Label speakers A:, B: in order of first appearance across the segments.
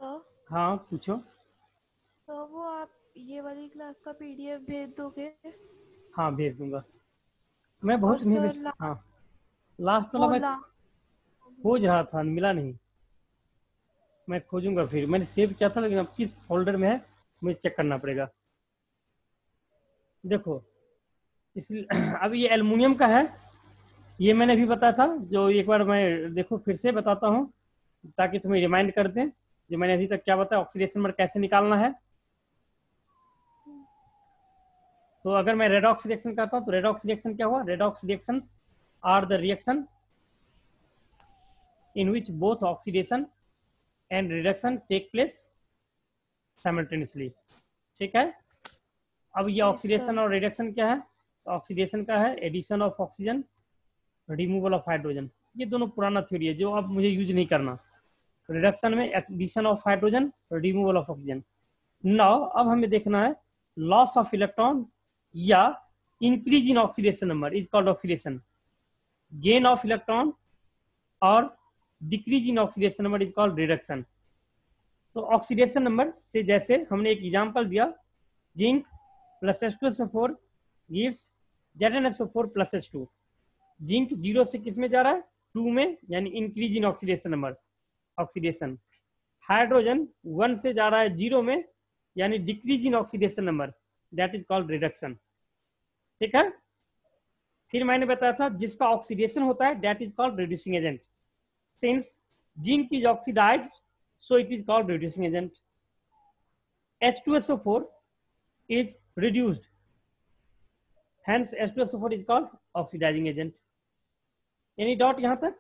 A: तो
B: हाँ पूछो।
A: तो वो आप ये वाली क्लास का पीडीएफ भेज दोगे?
B: हाँ भेज दूंगा। मैं
A: और
B: बहुत नहीं
A: सर
B: भेज। हाँ लास्ट वाला
A: वो
B: मैं
A: ला
B: खोज रहा था, मिला नहीं। मैं खोजूंगा, फिर मैंने सेव किया था लेकिन अब किस फोल्डर में है मुझे चेक करना पड़ेगा। देखो इसलिए अब ये एल्युमिनियम का है। ये मैंने भी बताया था, जो एक बार मैं देखो फिर से बताता हूँ ताकि तुम्हें रिमाइंड कर दें जो मैंने अभी तक क्या बताया, ऑक्सीडेशन नंबर कैसे निकालना है। तो अगर मैं रेडॉक्स रिएक्शन करता हूँ तो रेडॉक्स रिएक्शन क्या हुआ, redox reactions are the reaction in which both oxidation and reduction take place simultaneously. ठीक है। अब ये
A: यस
B: ऑक्सीडेशन
A: सर।
B: और रिडक्शन क्या है, तो ऑक्सीडेशन का है addition of oxygen, removal of hydrogen. ये दोनों पुराना थ्योरी है जो अब मुझे यूज नहीं करना। रिडक्शन में addition of hydrogen, removal of oxygen. Now अब हमें देखना है लॉस ऑफ इलेक्ट्रॉन या increase in oxidation number is called oxidation, gain of electron और decrease in oxidation number is called reduction. तो ऑक्सीडेशन नंबर से जैसे हमने एक एग्जांपल दिया, zinc plus H2SO4 gives ZnSO4 plus H2। Zinc zero से किस में जा रहा है, टू में, यानी increase in oxidation number, oxidation. Hydrogen one से जा रहा है जीरो में, यानी decrease in oxidation number, that is called reduction. ठीक है। फिर मैंने बताया था जिसका ऑक्सीडेशन होता है that is called reducing agent. Since zinc is oxidized so it is called reducing agent. H2SO4 is reduced, hence H2SO4 is called oxidizing agent. Any doubt यहाँ तक?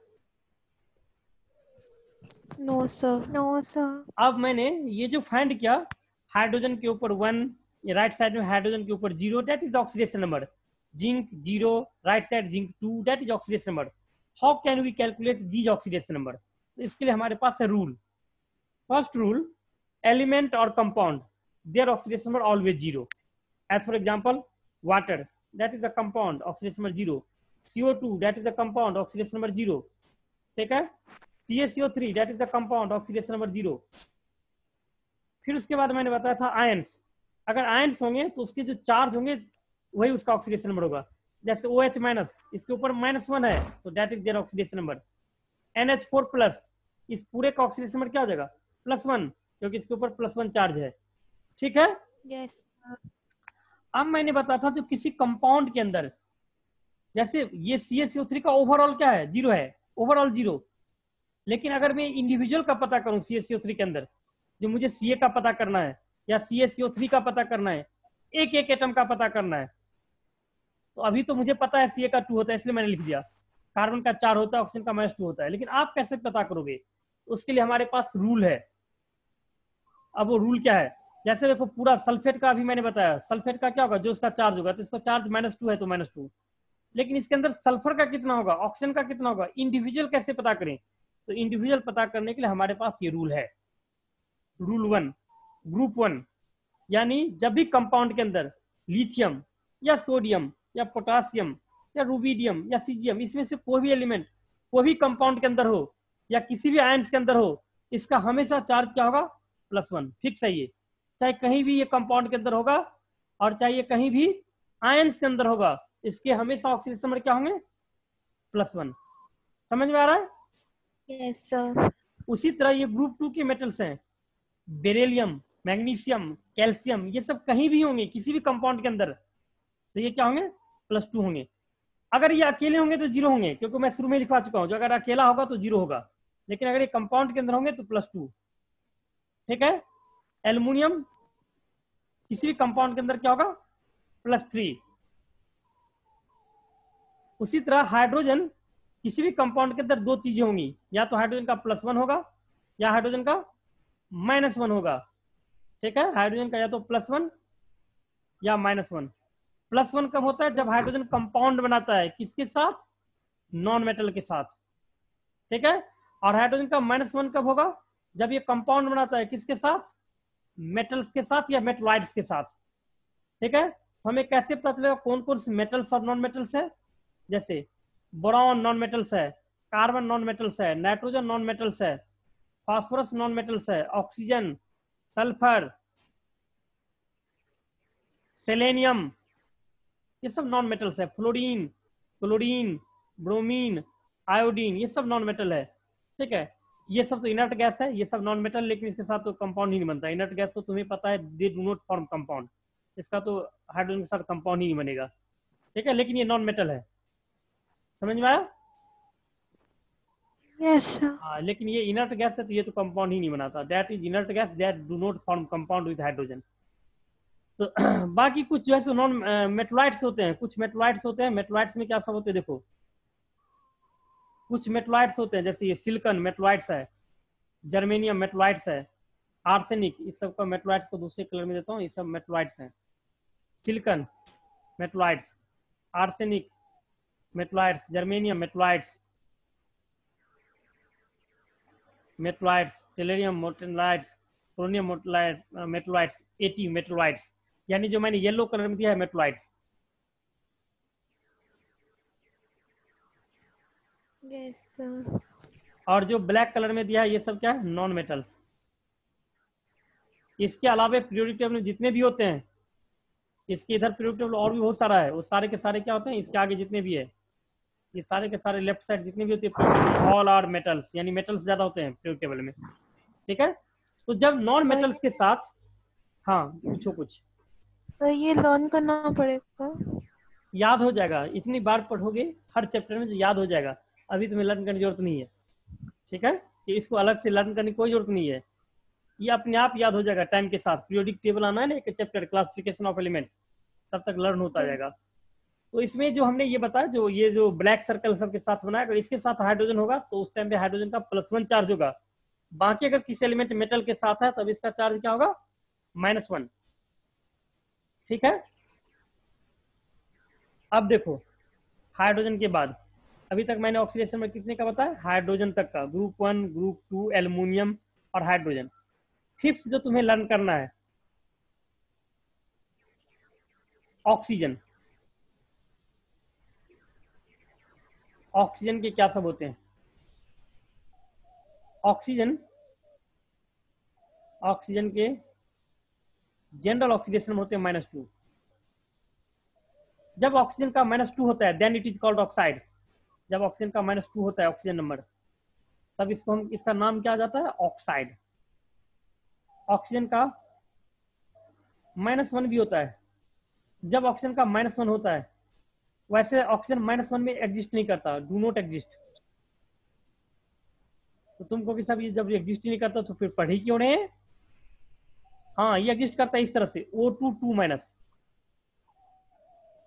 A: No sir.
C: No sir.
B: अब मैंने ये जो find किया, hydrogen के ऊपर one, right side में हाइड्रोजन के ऊपर zero, that is oxidation number. Zinc zero, right side zinc two, that is oxidation number. How can we calculate these oxidation number? तो इसके लिए हमारे पास है rule. First rule, element or compound, their oxidation number always zero. As for example, water, that is the compound, oxidation number zero. CO2, that is the compound, oxidation number zero. ठीक है। CaCO3, that is the compound, oxidation number zero. फिर उसके बाद मैंने बताया था ions. अगर ions होंगे तो उसके जो चार्ज होंगे वही उसका ऑक्सीडेशन नंबर होगा। जैसे OH माइनस, इसके ऊपर -1 है तो that is there oxidation number. NH4 plus, इस पूरे का ऑक्सीडेशन नंबर क्या हो जाएगा, +1, क्योंकि इसके ऊपर +1 चार्ज है। ठीक है।
A: यस
B: अब मैंने बताया था जो किसी कंपाउंड के अंदर, जैसे ये CaCO3 का ओवरऑल क्या है, जीरो है, ओवरऑल जीरो। लेकिन अगर मैं इंडिविजुअल का पता करूं CaCO3 के अंदर, जो मुझे Ca का पता करना है या CaCO3 का पता करना है, एक एक एटम का पता करना है, तो अभी तो मुझे पता है Ca का 2 होता है इसलिए मैंने लिख दिया, कार्बन का 4 होता है, ऑक्सीजन का -2 होता है। लेकिन आप कैसे पता करोगे, उसके लिए हमारे पास रूल है। अब वो रूल क्या है, जैसे देखो पूरा सल्फेट का अभी मैंने बताया, सल्फेट का क्या होगा, जो उसका चार्ज होगा, तो इसका चार्ज -2 है तो -2। लेकिन इसके अंदर सल्फर का कितना होगा, ऑक्सीजन का कितना होगा, इंडिविजुअल कैसे पता करें? तो इंडिविजुअल पता करने के लिए हमारे पास ये रूल है। रूल 1, ग्रुप 1, यानी जब भी कंपाउंड के अंदर लिथियम या सोडियम या पोटासियम या रूबीडियम या सीजियम, इसमें से कोई भी एलिमेंट कोई भी कंपाउंड के अंदर हो या किसी भी आयंस के अंदर हो, इसका हमेशा चार्ज क्या होगा, +1, फिक्स है ये। चाहे कहीं भी ये कंपाउंड के अंदर होगा और चाहे ये कहीं भी आयंस के अंदर होगा, इसके हमेशा ऑक्सीडेशन नंबर क्या होंगे, +1। समझ में आ रहा है?
A: Yes sir.
B: उसी तरह ये ग्रुप 2 के मेटल्स हैं, बेरिलियम, मैग्नीशियम, कैल्शियम, ये सब कहीं भी होंगे किसी भी कंपाउंड के अंदर, तो ये क्या होंगे, +2 होंगे। अगर ये अकेले होंगे तो 0 होंगे, क्योंकि मैं शुरू में लिखवा चुका हूं, जो अगर अकेला होगा तो 0 होगा, लेकिन अगर ये कंपाउंड के अंदर होंगे तो +2। ठीक है। एल्युमिनियम किसी भी कंपाउंड के अंदर क्या होगा, +3। उसी तरह हाइड्रोजन किसी भी कंपाउंड के अंदर दो चीजें होंगी, या तो हाइड्रोजन का +1 होगा या हाइड्रोजन का -1 होगा। ठीक है। हाइड्रोजन का या तो +1 या -1। +1 कब होता है, जब हाइड्रोजन कंपाउंड बनाता है, किसके साथ, नॉन मेटल के साथ। ठीक है। और हाइड्रोजन का -1 कब होगा, जब ये कंपाउंड बनाता है, किसके साथ, मेटल्स के साथ या मेटलॉइड्स के साथ। ठीक है। तो हमें कैसे पता चलेगा कौन कौन से मेटल्स और नॉन मेटल्स है, जैसे बोरॉन नॉन मेटल्स है, कार्बन नॉन मेटल्स है, नाइट्रोजन नॉन मेटल्स है, फास्फोरस नॉन मेटल्स है, ऑक्सीजन, सल्फर, सेलेनियम, ये सब नॉन मेटल्स है, फ्लोरीन, क्लोरीन, ब्रोमीन, आयोडीन, ये सब नॉन मेटल है। ठीक है, ये सब तो इनर्ट गैस है, ये सब नॉन मेटल, लेकिन इसके साथ तो कंपाउंड ही नहीं बनता। इनर्ट गैस तो तुम्हें पता है, they do not form compound, इसका तो हाइड्रोजन के साथ कंपाउंड ही नहीं बनेगा। ठीक है, लेकिन ये नॉन मेटल है, समझ में आया?
A: Yes sir.
B: हाँ, लेकिन ये इनर्ट गैस है तो ये तो कंपाउंड ही नहीं बनाता। That is inert gas that do not form compound with hydrogen. तो बाकी कुछ जो है नॉन मेटलाइट्स होते हैं, कुछ मेटलाइट्स होते हैं। मेटलाइट्स में क्या सब होते हैं देखो, कुछ मेटलाइट्स होते हैं, जैसे ये सिलिकॉन मेटलाइट्स है, जर्मेनियम मेटलाइट्स है, आर्सेनिक, इस सब का मेटलाइट्स को दूसरे कलर में देता हूँ, ये सब मेटलाइट्स हैं। सिलिकॉन मेटलाइट्स, आर्सेनिक मेटलाइट्स, जर्मेनियम मेटलाइट्स, मेटलाइट्स, टेलेरियम मेटलाइट्स, क्रोनियम मेटलाइट्स, एटी मेटलाइट्स, यानी जो मैंने येलो कलर में दिया है मेटलाइट्स।
A: Yes sir.
B: और जो ब्लैक कलर में दिया है ये सब क्या है, नॉन मेटल्स। इसके अलावा पीरियोडिक टेबल में जितने भी होते हैं, इसके इधर पीरियोडिक टेबल और भी बहुत सारा है, वो सारे के सारे क्या होते हैं, इसके आगे जितने भी है, ये सारे के सारे लेफ्ट साइड जितने भी होते हैं periodic table, all are metals, यानी मेटल्स ज्यादा होते हैं पीरियोडिक टेबल में। ठीक है, तो जब नॉन
A: सर
B: मेटल्स के साथ, हाँ पूछो कुछ।
A: सर ये लर्न करना पड़ेगा।
B: याद हो जाएगा, इतनी बार पढ़ोगे हर चैप्टर में तो याद हो जाएगा। अभी तुम्हें लर्न करने की जरूरत नहीं है। ठीक है, कि इसको अलग से लर्न करने की कोई जरूरत नहीं है, ये अपने आप याद हो जाएगा टाइम के साथ। पीरियोडिक टेबल आना है ना एक चैप्टर, क्लासिफिकेशन ऑफ एलिमेंट, तब तक लर्न होता जाएगा। तो इसमें जो हमने ये बताया, जो ये जो ब्लैक सर्कल सबके साथ बनाया, अगर इसके साथ हाइड्रोजन होगा तो उस टाइम पे हाइड्रोजन का +1 चार्ज होगा। बाकी अगर किसी एलिमेंट मेटल के साथ है तब इसका चार्ज क्या होगा, -1। ठीक है, अब देखो हाइड्रोजन के बाद, अभी तक मैंने ऑक्सीडेशन में कितने का बताया, हाइड्रोजन तक का, ग्रुप 1, ग्रुप 2, एल्युमिनियम और हाइड्रोजन। फिफ्थ जो तुम्हें लर्न करना है, ऑक्सीजन। ऑक्सीजन के क्या सब होते हैं, ऑक्सीजन, ऑक्सीजन के जनरल ऑक्सीडेशन होते हैं -2। जब ऑक्सीजन का -2 होता है then it is called oxide. जब ऑक्सीजन का -2 होता है ऑक्सीजन नंबर, तब इसको हम, इसका नाम क्या आ जाता है, ऑक्साइड। ऑक्सीजन का -1 भी होता है। जब ऑक्सीजन का -1 होता है, वैसे ऑक्सीजन -1 में एग्जिस्ट नहीं करता, डू नॉट एग्जिस्ट। तो तुमको कि सब ये जब एग्जिस्ट ही नहीं करता तो फिर पढ़ी क्यों रहे हैं? हाँ, ये एग्जिस्ट करता है इस तरह से, O2 2-,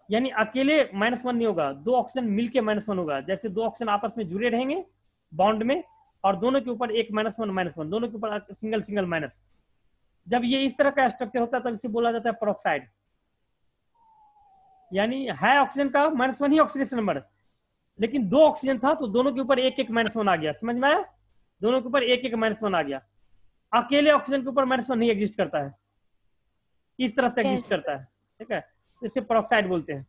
B: यानी अकेले -1 नहीं होगा, दो ऑक्सीजन मिलके -1 होगा। जैसे दो ऑक्सीजन आपस में जुड़े रहेंगे बॉन्ड में, और दोनों के ऊपर एक -1, दोनों के ऊपर सिंगल सिंगल माइनस। जब ये इस तरह का स्ट्रक्चर होता है तब इसे बोला जाता है पेरोक्साइड। यानी है ऑक्सीजन का -1 ही ऑक्सीडेशन नंबर, लेकिन दो ऑक्सीजन था तो दोनों के ऊपर एक एक -1 आ गया। समझ में आया? दोनों के ऊपर एक एक -1 आ गया। अकेले ऑक्सीजन के ऊपर -1 नहीं एग्जिस्ट करता है, इस तरह से एग्जिस्ट
A: यस।
B: करता है। ठीक है, इसे पेरोक्साइड बोलते हैं।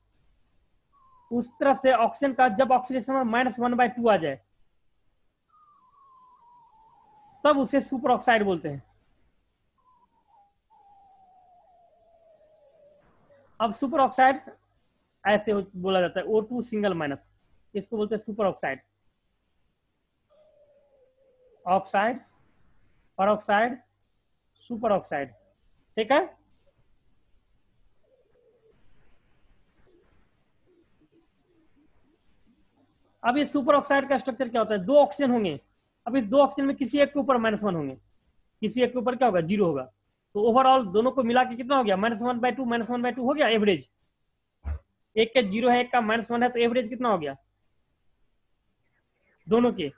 B: उस तरह से ऑक्सीजन का जब ऑक्सीडेशन नंबर -1/2 आ जाए तब उसे सुपर ऑक्साइड बोलते हैं। अब सुपर ऑक्साइड ऐसे बोला जाता है, O2 सिंगल माइनस, इसको बोलते हैं super oxide. Oxide, peroxide, super oxide. ठीक है, अब ये सुपर ऑक्साइड का स्ट्रक्चर क्या होता है, दो ऑक्सीजन होंगे। अब इस दो ऑक्सीजन में किसी एक के ऊपर -1 होंगे, किसी एक के ऊपर क्या होगा, 0 होगा। तो ओवरऑल दोनों को मिला के कितना हो गया, -1/2 -1/2 हो गया एवरेज। एक का 0 है, एक का -1 है, तो एवरेज कितना हो गया दोनों के,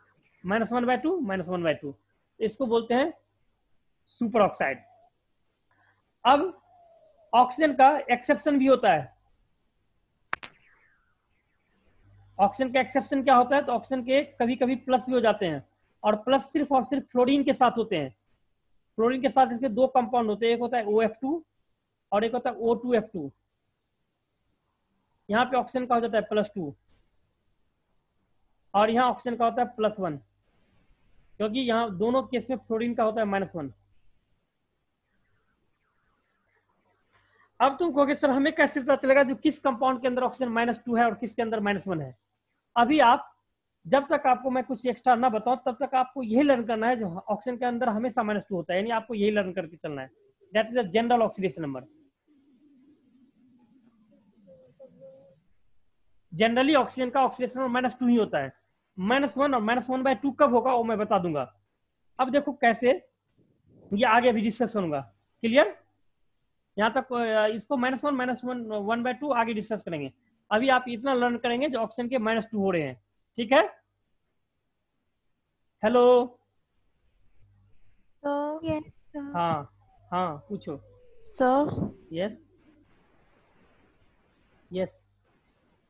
B: -1/2 -1/2। इसको बोलते हैं सुपर ऑक्साइड। अब ऑक्सीजन का एक्सेप्शन भी होता है। ऑक्सीजन का एक्सेप्शन क्या होता है, तो ऑक्सीजन के कभी कभी प्लस भी हो जाते हैं, और प्लस सिर्फ और सिर्फ फ्लोरीन के साथ होते हैं। फ्लोरीन के साथ इसके दो कंपाउंड होते हैं, एक होता है OF2 और एक होता है O2F2। यहाँ पे ऑक्सीजन का हो जाता है +2 और यहाँ ऑक्सीजन का होता है +1। क्योंकि यहाँ दोनों केस में फ्लोरीन का होता है -1। अब तुम कहोगे सर हमें कैसे पता चलेगा जो किस कंपाउंड के अंदर ऑक्सीजन -2 है और किसके अंदर -1 है। अभी आप जब तक आपको मैं कुछ एक्स्ट्रा ना बताऊं तब तक आपको यही लर्न करना है जो ऑक्सीजन के अंदर हमेशा -2 होता है, यानी आपको यही लर्न करके चलना है। That is a general oxidation number. Generally oxygen का ऑक्सीडेशन नंबर -2 ही होता है। -1 और -1/2 कब होगा वो मैं बता दूंगा। अब देखो कैसे ये आगे भी डिस्कस करूंगा। क्लियर? यहाँ तक इसको -1/2 आगे डिस्कस करेंगे। अभी आप इतना लर्न करेंगे जो ऑक्सीजन के -2 हो रहे हैं। ठीक है? हेलो?
A: Sir
C: yes sir.
B: हाँ हाँ पूछो।
A: Sir
B: yes yes.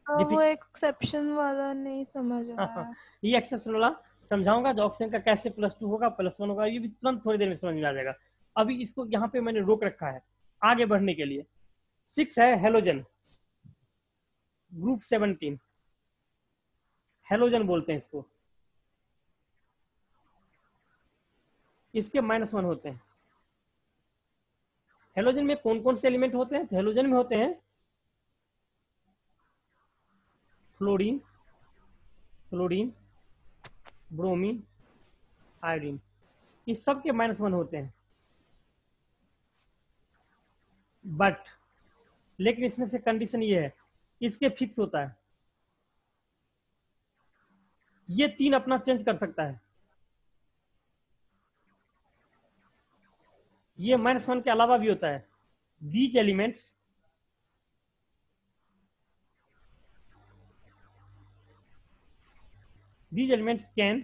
A: वो एक्सेप्शन वाला नहीं समझ आया।
B: ये एक्सेप्शन वाला समझाऊंगा जो ऑक्सीजन का कैसे +2 होगा +1 होगा, ये भी तुरंत थोड़ी देर में समझ में आ जाएगा। अभी इसको यहाँ पे मैंने रोक रखा है आगे बढ़ने के लिए। 6 है हेलोजन, ग्रुप 17 हेलोजन बोलते हैं इसको। इसके -1 होते हैं। हेलोजन में कौन कौन से एलिमेंट होते हैं? तो हेलोजन में होते हैं फ्लोरीन, क्लोरीन, ब्रोमीन, आयोडीन। इस सब के -1 होते हैं। बट लेकिन इसमें से कंडीशन ये है, इसके फिक्स होता है। ये 3 अपना चेंज कर सकता है। ये -1 के अलावा भी होता है। These elements can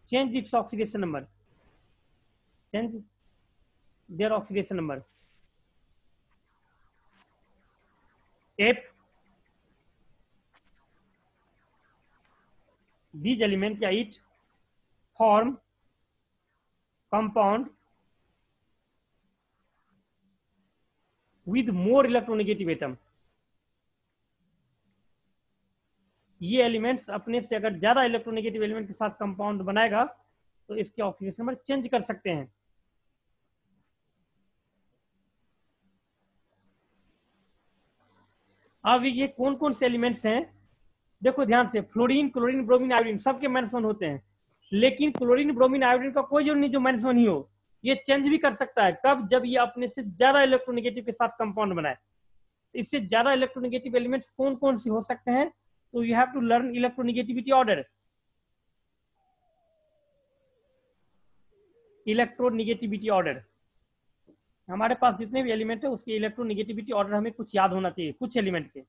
B: change its oxidation number, change their oxidation number. If these element क्या it form compound with more electronegative atom, ये एलिमेंट्स अपने से अगर ज्यादा इलेक्ट्रोनेगेटिव एलिमेंट के साथ कंपाउंड बनाएगा तो इसके ऑक्सीडेशन नंबर चेंज कर सकते हैं। अब ये कौन कौन से एलिमेंट्स हैं देखो ध्यान से। फ्लोरीन, क्लोरीन, ब्रोमीन, आयोडीन सबके -1 होते हैं, लेकिन क्लोरीन, ब्रोमीन, आयोडीन का कोई जरूरी नहीं जो -1 ही हो। ये चेंज भी कर सकता है। कब? जब ये अपने से ज्यादा इलेक्ट्रोनेगेटिव के साथ कंपाउंड बनाए। इससे ज्यादा इलेक्ट्रोनेगेटिव एलिमेंट्स कौन कौन से हो सकते हैं? तो you have to learn electronegativity order. Electronegativity order, हमारे पास जितने भी एलिमेंट है उसके इलेक्ट्रोनेगेटिविटी ऑर्डर हमें कुछ याद होना चाहिए, कुछ एलिमेंट के।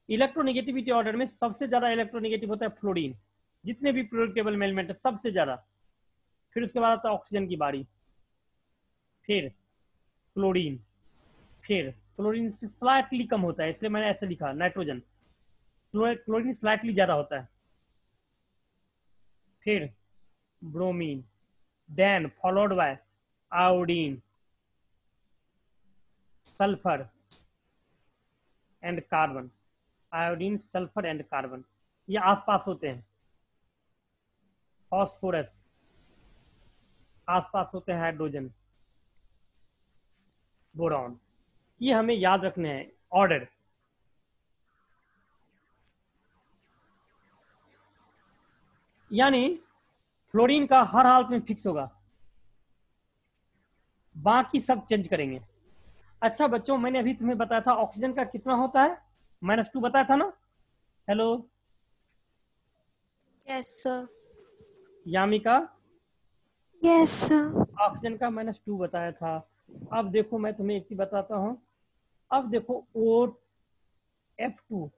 B: इलेक्ट्रोनेगेटिविटी ऑर्डर में सबसे ज्यादा इलेक्ट्रोनेगेटिव होता है फ्लोरीन, जितने भी पीरियोडिक टेबल में एलिमेंट है सबसे ज्यादा। फिर उसके बाद आता है ऑक्सीजन की बारी, फिर क्लोरीन, फिर क्लोरीन से स्लाइटली कम होता है इसलिए मैंने ऐसे लिखा नाइट्रोजन। क्लोरीन स्लाइटली ज्यादा होता है, फिर bromine, then followed by iodine, sulphur and carbon. Iodine, sulphur and carbon ये आसपास होते हैं। फॉस्फोरस आसपास होते हैं, हाइड्रोजन, बोरॉन। ये हमें याद रखने हैं ऑर्डर। यानी फ्लोरीन का हर हालत में फिक्स होगा, बाकी सब चेंज करेंगे। अच्छा बच्चों, मैंने अभी तुम्हें बताया था ऑक्सीजन का कितना होता है, -2 बताया था ना। Hello
A: yes sir.
B: Yamika,
C: yes sir.
B: Oxygen का -2 बताया था। अब देखो मैं तुम्हें एक चीज बताता हूं। अब देखो OF2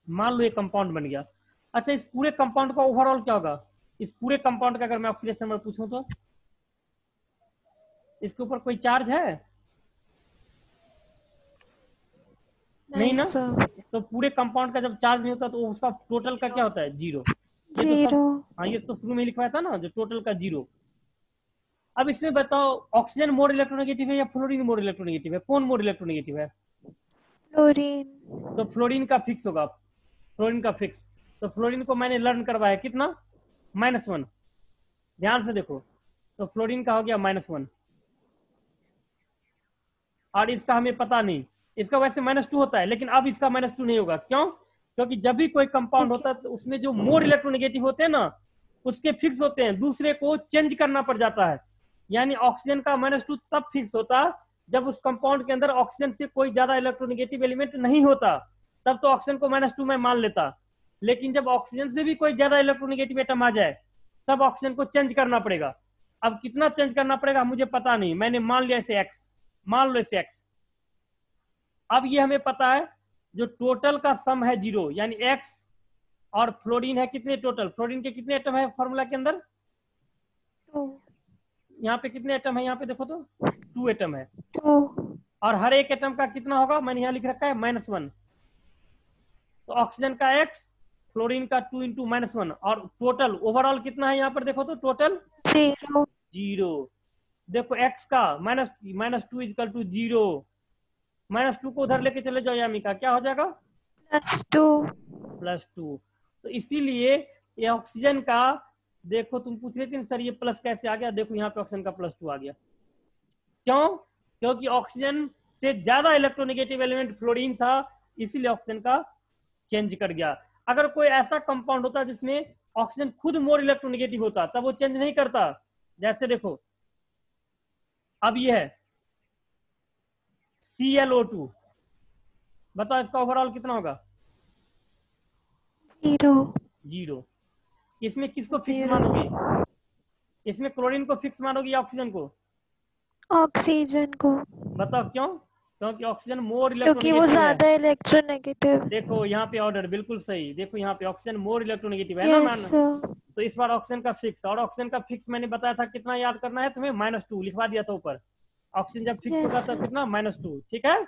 B: मान लो ये कंपाउंड बन गया। अच्छा इस पूरे कंपाउंड का ओवरऑल क्या होगा? इस पूरे कंपाउंड का अगर मैं ऑक्सीडेशन नंबर पूछूं तो इसके ऊपर कोई चार्ज है? नहीं ना।
A: सर।
B: तो पूरे कंपाउंड का जब चार्ज नहीं होता तो उसका टोटल का क्या होता है? 0। ये तो सब,
C: जीरो।
B: हाँ ये तो शुरू में लिखवाया था ना जो टोटल का 0। अब इसमें बताओ ऑक्सीजन मोर इलेक्ट्रोनेगेटिव है या फ्लोरीन मोर इलेक्ट्रोनेगेटिव है? कौन मोर इलेक्ट्रोनेगेटिव है?
C: फ्लोरीन।
B: तो फ्लोरीन का फिक्स होगा, फ्लोरीन का फिक्स। तो फ्लोरीन को मैंने लर्न करवाया कितना? -1। ध्यान से देखो, तो फ्लोरीन का हो गया -1 और इसका हमें पता नहीं। इसका वैसे -2 होता है, लेकिन अब इसका -2 नहीं होगा। क्यों? क्योंकि जब भी कोई कंपाउंड
C: ओके।
B: होता है तो उसमें जो मोर इलेक्ट्रोनेगेटिव होते हैं ना, उसके फिक्स होते हैं, दूसरे को चेंज करना पड़ जाता है। यानी ऑक्सीजन का -2 तब फिक्स होता जब उस कंपाउंड के अंदर ऑक्सीजन से कोई ज्यादा इलेक्ट्रोनेगेटिव एलिमेंट नहीं होता, तब तो ऑक्सीजन को -2 में मान लेता। लेकिन जब ऑक्सीजन से भी कोई ज्यादा इलेक्ट्रोनेगेटिव एटम आ जाए, तब ऑक्सीजन को चेंज करना पड़ेगा। अब कितना चेंज करना पड़ेगा मुझे पता नहीं, मैंने मान लिया इसे एक्स, मान लो इसे एक्स। अब ये हमें पता है जो टोटल का सम है 0, यानी एक्स और फ्लोरीन है कितने टोटल? फ्लोरीन के कितने एटम है फॉर्मूला के अंदर?
C: 2।
B: यहाँ पे कितने एटम है? यहाँ पे देखो तो 2 एटम है।
C: 2।
B: और हर एक एटम का कितना होगा? मैंने यहाँ लिख रखा है -1। तो ऑक्सीजन का x, फ्लोरीन का 2 इंटू -1, और टोटल ओवरऑल कितना है यहाँ पर देखो तो? टोटल
C: 0।
B: 0। देखो x का -2 इजकल टू 0, -2 को उधर लेके चले जाओ यामिका, क्या हो जाएगा?
C: +2।
B: +2। तो इसीलिए ये ऑक्सीजन का, देखो तुम पूछ रहे थे सर ये प्लस कैसे आ गया, देखो यहाँ पे ऑक्सीजन का +2 आ गया। क्यों? क्योंकि ऑक्सीजन से ज्यादा इलेक्ट्रोनेगेटिव एलिमेंट फ्लोरीन था, इसीलिए ऑक्सीजन का चेंज कर गया। अगर कोई ऐसा कंपाउंड होता जिसमें ऑक्सीजन खुद मोर इलेक्ट्रोनेगेटिव होता, तब वो चेंज नहीं करता। जैसे देखो अब ये है ClO2, बताओ इसका ओवरऑल कितना होगा?
C: 0।
B: 0। इसमें किसको फिक्स
A: 0।
B: मानोगे? इसमें क्लोरीन को फिक्स मानोगे या ऑक्सीजन को?
C: ऑक्सीजन को।
B: बताओ क्यों? क्योंकि ऑक्सीजन मोर
C: क्योंकि वो
B: इलेक्ट्रोनेगेटिव है।
C: ज्यादा इलेक्ट्रोनेगेटिव।
B: देखो यहाँ पे ऑर्डर बिल्कुल सही, देखो यहाँ पे ऑक्सीजन मोर इलेक्ट्रोनेगेटिव है ना
C: यस
B: मैन।
C: सर।
B: तो इस बार ऑक्सीजन का फिक्स, और ऑक्सीजन का फिक्स मैंने बताया था कितना याद करना है तुम्हें? -2 लिखवा दिया था ऊपर। ऑक्सीजन जब फिक्स होगा
C: यस
B: तब कितना? -2, ठीक है।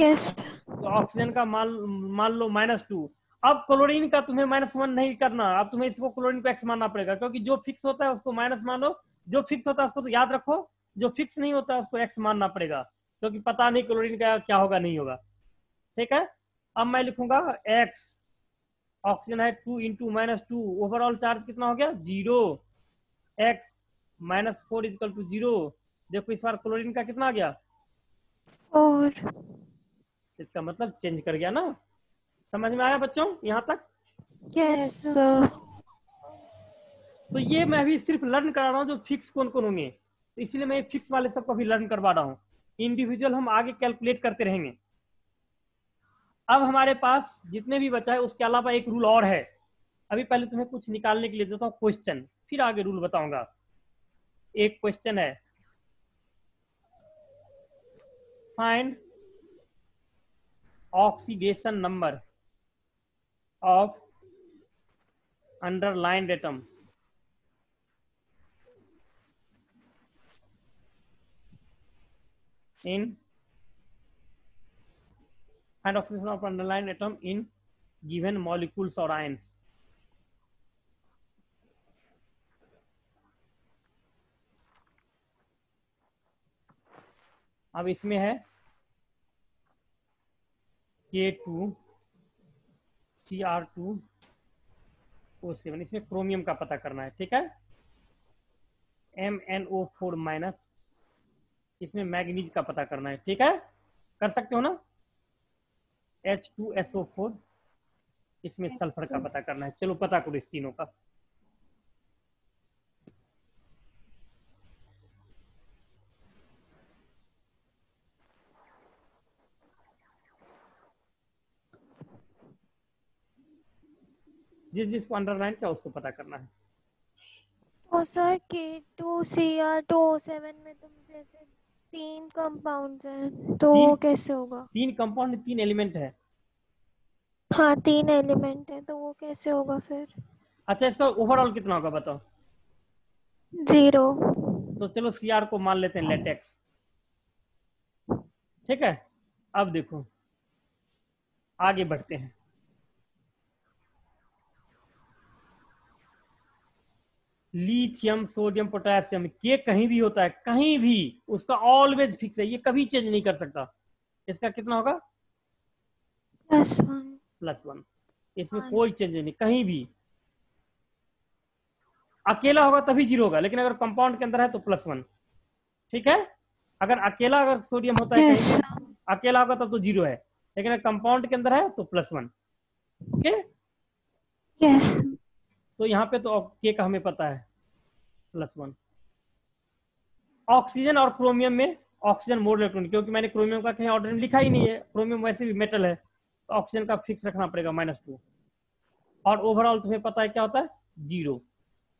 C: यस।
B: तो ऑक्सीजन का मान लो -2। अब क्लोरीन का तुम्हें -1 नहीं करना, अब तुम्हें इसको क्लोरीन को x मानना पड़ेगा, क्योंकि जो फिक्स होता है उसको माइनस मानो, जो फिक्स होता है उसको तो याद रखो, जो फिक्स नहीं होता है उसको x मानना पड़ेगा, क्योंकि पता नहीं क्लोरीन का क्या होगा नहीं होगा। ठीक है, अब मैं लिखूंगा x, ऑक्सीजन है 2 इंटू -2, ओवरऑल चार्ज कितना हो गया? 0, x -4 इक्वल टू 0। देखो इस बार क्लोरीन का कितना आ गया?
C: 4।
B: इसका मतलब चेंज कर गया ना। समझ में आया बच्चों यहाँ तक?
C: Yes
A: sir.
B: तो ये मैं अभी सिर्फ लर्न करा रहा हूँ जो फिक्स कौन कौन होंगे, तो इसलिए मैं फिक्स वाले सबको अभी लर्न करवा रहा हूँ। इंडिविजुअल हम आगे कैलकुलेट करते रहेंगे। अब हमारे पास जितने भी बचा है उसके अलावा एक रूल और है। अभी पहले तुम्हें कुछ निकालने के लिए देता हूँ क्वेश्चन, फिर आगे रूल बताऊंगा। एक क्वेश्चन है, find oxidation number of underlined atom in find oxidation of underlying atom in given molecules or ions। अब इसमें है K2Cr2O7, इसमें क्रोमियम का पता करना है। ठीक है, MnO4-, इसमें मैग्नीज का पता करना है। ठीक है, कर सकते हो ना। H2SO4, इसमें सल्फर का पता करना है। चलो पता करो इस तीनों का। जिसको अंडरलाइन क्या उसको पता करना है।
C: तो सर K2Cr2O7 में तो जैसे 3 कंपाउंड्स हैं, तो वो कैसे होगा?
B: 3 कंपाउंड 3 एलिमेंट है।
C: हाँ 3 एलिमेंट है, तो वो कैसे होगा फिर?
B: अच्छा, इसका ओवरऑल कितना होगा बताओ?
C: 0।
B: तो चलो Cr को मान लेते हैं लेटेक्स। ठीक है, अब देखो आगे बढ़ते हैं। लिथियम, सोडियम, पोटेशियम, के कहीं भी होता है, कहीं भी, उसका ऑलवेज फिक्स है, ये कभी चेंज नहीं कर सकता। इसका कितना होगा?
C: +1।
B: +1। इसमें
A: हाँ।
B: कोई चेंज नहीं, कहीं भी। अकेला होगा तभी 0 होगा, लेकिन अगर कंपाउंड के अंदर है तो +1। ठीक है, अगर अकेला अगर सोडियम होता है कहीं
C: यस
B: भी, अकेला होगा तब तो 0 है, लेकिन अगर कंपाउंड के अंदर है तो +1। Okay,
C: yes.
B: तो यहाँ पे तो के का हमें पता है +1। ऑक्सीजन और क्रोमियम में ऑक्सीजन मोर इलेक्ट्रॉन, क्योंकि मैंने क्रोमियम का कहीं ऑर्डर में लिखा ही नहीं है, क्रोमियम वैसे भी मेटल है, तो ऑक्सीजन का फिक्स रखना पड़ेगा -2। और ओवरऑल तुम्हें पता है क्या होता है? 0।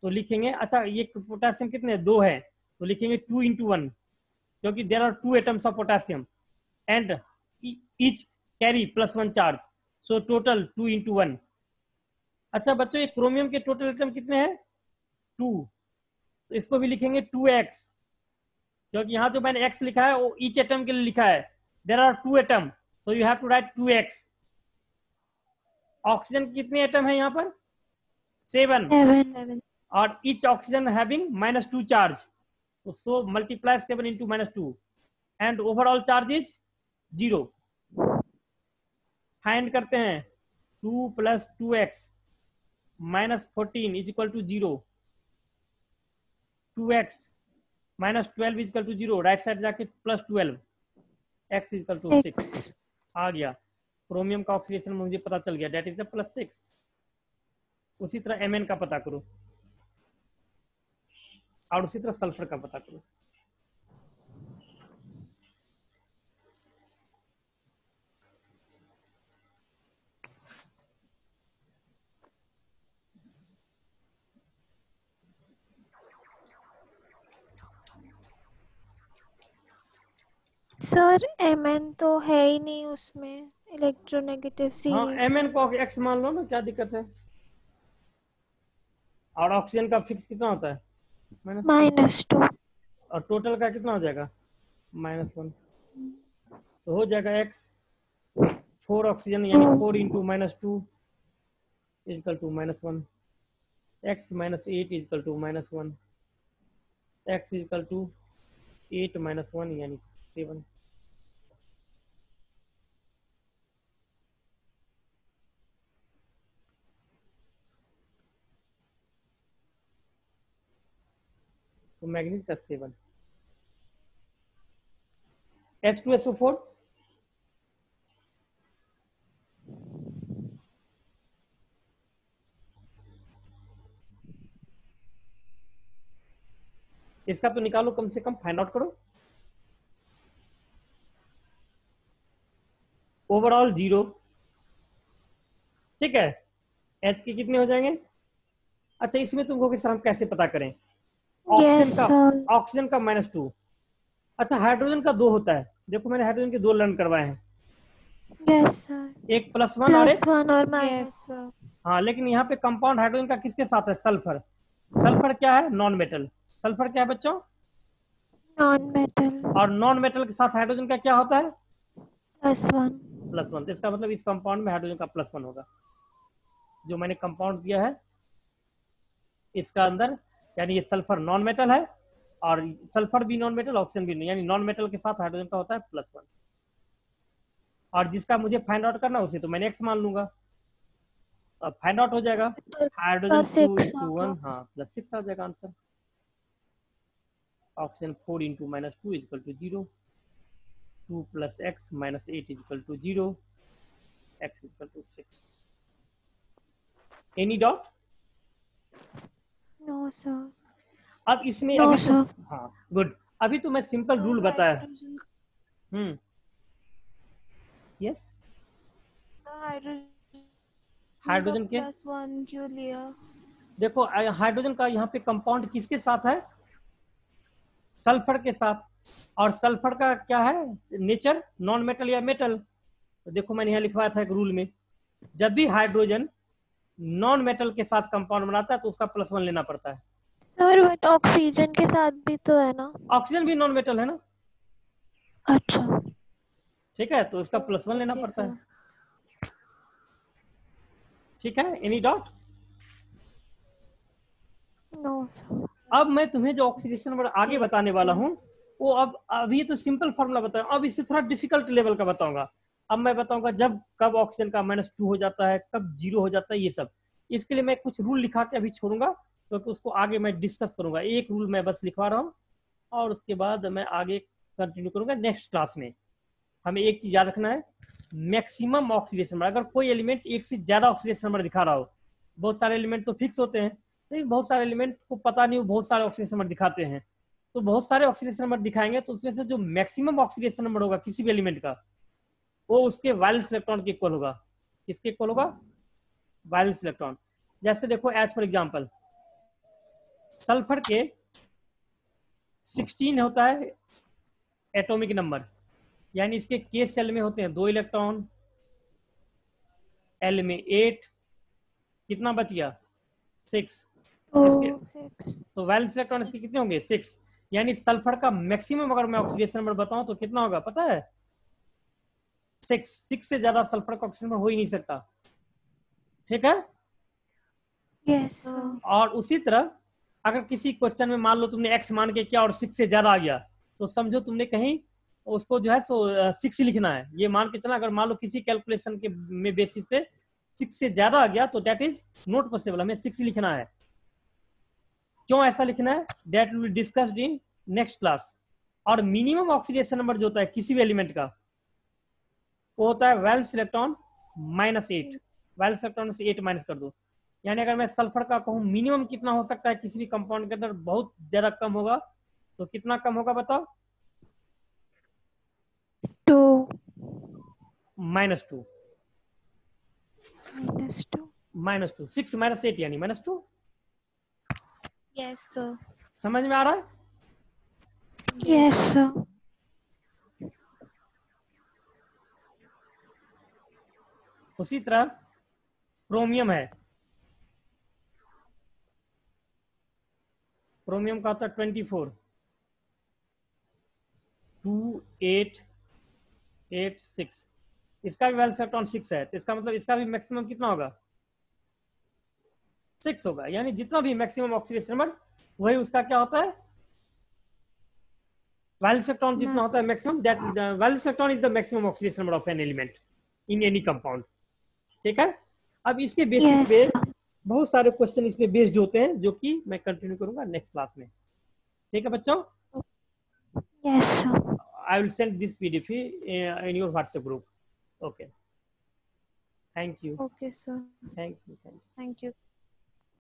B: तो लिखेंगे, अच्छा ये पोटेशियम कितने 2 है, तो लिखेंगे 2 × 1, क्योंकि there are 2 atoms of potassium and each carry +1 charge, so total 2 × 1। अच्छा बच्चों, ये क्रोमियम के टोटल एटम कितने हैं? 2, तो इसको भी लिखेंगे 2x, क्योंकि यहाँ जो मैंने x लिखा है वो ईच एटम के लिए लिखा है, there are 2 atom, so you have to write 2x। Oxygen के कितने एटम है यहाँ पर? 7,
C: 7।
B: और ईच ऑक्सीजन हैविंग -2 चार्ज, तो so multiply 7 × -2 and overall charge is 0। Find करते हैं, 2 + 2x -14 = 0, 2x -12 = 0, राइट साइड जाके +12, x = 6 आ गया। क्रोमियम का ऑक्सीडेशन मुझे पता चल गया, डेट इज +6। उसी तरह Mn का पता करो, और उसी तरह सल्फर का पता करो।
C: सर Mn तो है ही नहीं उसमें, इलेक्ट्रोनेगेटिव
B: हाँ,
C: सीरीज
B: Mn
C: में।
B: को x मान लो ना, क्या दिक्कत है? और ऑक्सीजन का फिक्स कितना होता है?
C: -2।
B: और टोटल का कितना हो जाएगा? -1, तो हो जाएगा x 4 ऑक्सीजन, यानी 4 × -2 = -1, x - 8 = -1, x = 8 - 1 यानी 7। तो मैग्नीज का 7, H2SO4 इसका तो निकालो, कम से कम फाइंड आउट करो। ओवरऑल 0, ठीक है, H के कितने हो जाएंगे? अच्छा, इसमें तुम कहोगे सर हम कैसे पता करें?
C: Yes sir.
B: ऑक्सीजन का -2। अच्छा, हाइड्रोजन का 2 होता है, देखो मैंने हाइड्रोजन के 2 लर्न करवाए हैं,
C: यस सर।
B: एक +1 और एक,
C: +1 और
A: यस
C: -1।
A: सर।
B: हाँ, लेकिन यहाँ पे कंपाउंड हाइड्रोजन का किसके साथ है? सल्फर। सल्फर क्या है? Non metal. सल्फर क्या है बच्चों?
C: Non metal.
B: और नॉन मेटल के साथ हाइड्रोजन का क्या होता है?
C: +1।
B: +1। तो इसका मतलब इस कंपाउंड में हाइड्रोजन का +1 होगा। जो मैंने कंपाउंड दिया है इसका अंदर, यानी ये सल्फर नॉन मेटल है, और सल्फर भी नॉन मेटल, ऑक्सीजन भी नहीं, यानी नॉन मेटल के साथ हाइड्रोजन का होता है +1। और जिसका मुझे फाइंड आउट करना है उसे तो मैंने x मान लूंगा, अब फाइंड आउट हो जाएगा। हाइड्रोजन 2
C: +6
B: ×
C: होगा।
B: 1, हाँ, +6 आ जाएगा answer. Oxygen 4 × -2 = 0, 2 + x - 8 = 0, x = 6। Any doubt?
C: No sir.
B: अब इसमें
C: नो
B: अभी तो,
C: सर।
B: हाँ गुड, अभी तो मैं सिंपल रूल
A: सर
B: बताया।
A: हाइड्रोजन
B: यस,
A: हाइड्रोजन का
B: हाइड्रोजन के,
A: +1 क्यों लिया?
B: देखो हाइड्रोजन का यहाँ पे कंपाउंड किसके साथ है? सल्फर के साथ। और सल्फर का क्या है नेचर? नॉन मेटल या मेटल। तो देखो मैंने यहाँ लिखवाया था एक रूल में, जब भी हाइड्रोजन नॉन मेटल के साथ कंपाउंड बनाता है तो उसका +1 लेना पड़ता है।
C: सर बट ऑक्सीजन के साथ भी तो है ना?
B: ऑक्सीजन भी नॉन मेटल है ना,
C: अच्छा।
B: ठीक है, तो इसका +1 लेना
A: ओके
B: पड़ता है।
A: सर।
B: ठीक है, एनी डाउट?
C: नो।
B: अब मैं तुम्हें जो ऑक्सीडेशन नंबर आगे
A: ठीक
B: बताने वाला
A: है।
B: हूँ वो अब अभी तो सिंपल फॉर्मूला बताऊँ, अब इससे थोड़ा डिफिकल्ट लेवल का बताऊंगा। अब मैं बताऊंगा जब कब ऑक्सीजन का -2 हो जाता है, कब 0 हो जाता है, ये सब। इसके लिए मैं कुछ रूल लिखा के अभी छोड़ूंगा, क्योंकि तो उसको आगे मैं डिस्कस करूंगा। एक रूल मैं बस लिखवा रहा हूँ और उसके बाद मैं आगे कंटिन्यू करूंगा नेक्स्ट क्लास में। हमें एक चीज याद रखना है, मैक्सिमम ऑक्सीडेशन नंबर। अगर कोई एलिमेंट एक से ज्यादा ऑक्सीडेशन नंबर दिखा रहा हो, बहुत सारे एलिमेंट तो फिक्स होते हैं, लेकिन बहुत सारे एलिमेंट को पता नहीं, बहुत सारे ऑक्सीडेशन नंबर दिखाते हैं। तो बहुत सारे ऑक्सीडेशन नंबर दिखाएंगे तो उसमें से जो मैक्सिमम ऑक्सीडेशन नंबर होगा किसी भी एलिमेंट का, वो उसके वैलेंस इलेक्ट्रॉन के इक्वल होगा। किसके इक्वल होगा? Valence electron. जैसे देखो, एज फॉर एग्जांपल सल्फर के 16 होता है एटॉमिक नंबर, यानी इसके के सेल में होते हैं 2 इलेक्ट्रॉन, एल में 8, कितना बच गया? 6। इसके तो वैलेंस इलेक्ट्रॉन इसके कितने होंगे? 6। यानी सल्फर का मैक्सिमम अगर मैं ऑक्सीडेशन नंबर बताऊं तो कितना होगा पता है? 6 से ज्यादा सल्फर का ऑक्सीजन नंबर हो ही नहीं सकता। ठीक है।
C: यस।
B: और उसी तरह अगर किसी क्वेश्चन में मान लो तुमने x मान के किया और 6 से ज्यादा आ गया, तो समझो तुमने कहीं उसको जो है सो 6 लिखना है। ये मान के चला, अगर मान लो किसी कैलकुलेशन के में बेसिस पे 6 से ज्यादा आ गया तो दैट इज नॉट पॉसिबल, हमें 6 लिखना है। क्यों ऐसा लिखना है? That will be discussed in next class. और मिनिमम ऑक्सीडेशन नंबर जो होता है किसी भी एलिमेंट का, वो होता है वैलेंस इलेक्ट्रॉन -8। वैलेंस इलेक्ट्रॉन से 8 माइनस कर दो। यानी अगर मैं सल्फर का कहूं मिनिमम कितना हो सकता है किसी भी कंपाउंड के अंदर, बहुत ज्यादा कम होगा, तो कितना कम होगा बताओ?
C: 2
B: -2।
C: -2
B: -2 6 -8 यानी -2।
A: Yes sir.
B: समझ में आ रहा है?
C: Yes sir.
B: उसी तरह क्रोमियम है, क्रोमियम का होता है 24, 2 8 8 6। इसका भी वैलेंस इलेक्ट्रॉन 6 है, तो इसका मतलब इसका भी मैक्सिमम कितना होगा? 6 होगा। यानी जितना भी मैक्सिमम ऑक्सीडेशन नंबर, वही उसका क्या होता है? वैलेंस इलेक्ट्रॉन जितना होता है maximum, that valence electron is the maximum oxidation number of an element in any compound. ठीक है। अब इसके बेसिस पे बहुत सारे क्वेश्चन इस पे बेस्ड होते हैं, जो कि मैं कंटिन्यू करूंगा नेक्स्ट क्लास में। ठीक है बच्चों?
C: Yes sir.
B: I will send this PDF in your WhatsApp group. Okay, thank you.
A: Okay sir.
B: Thank you.
A: Thank you.